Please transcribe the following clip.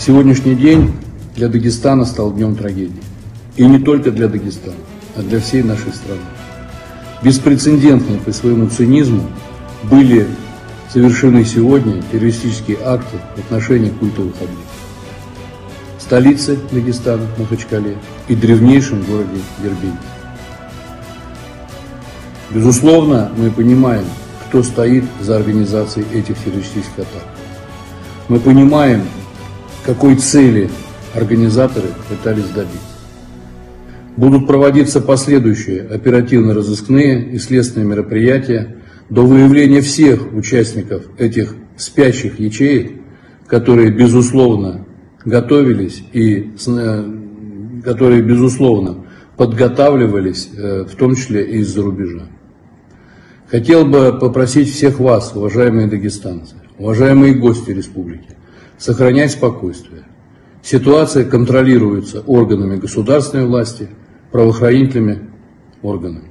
Сегодняшний день для Дагестана стал днем трагедии. И не только для Дагестана, а для всей нашей страны. Беспрецедентные по своему цинизму были совершены сегодня террористические акты в отношении культовых объектов. Столице Дагестана, Махачкале, и древнейшем городе Дербенте. Безусловно, мы понимаем, кто стоит за организацией этих террористических атак. Мы понимаем, какой цели организаторы пытались добиться. Будут проводиться последующие оперативно-розыскные и следственные мероприятия до выявления всех участников этих спящих ячеек, которые, безусловно, готовились и которые, безусловно, подготавливались, в том числе и из-за рубежа. Хотел бы попросить всех вас, уважаемые дагестанцы, уважаемые гости республики, сохранять спокойствие. Ситуация контролируется органами государственной власти, правоохранительными органами.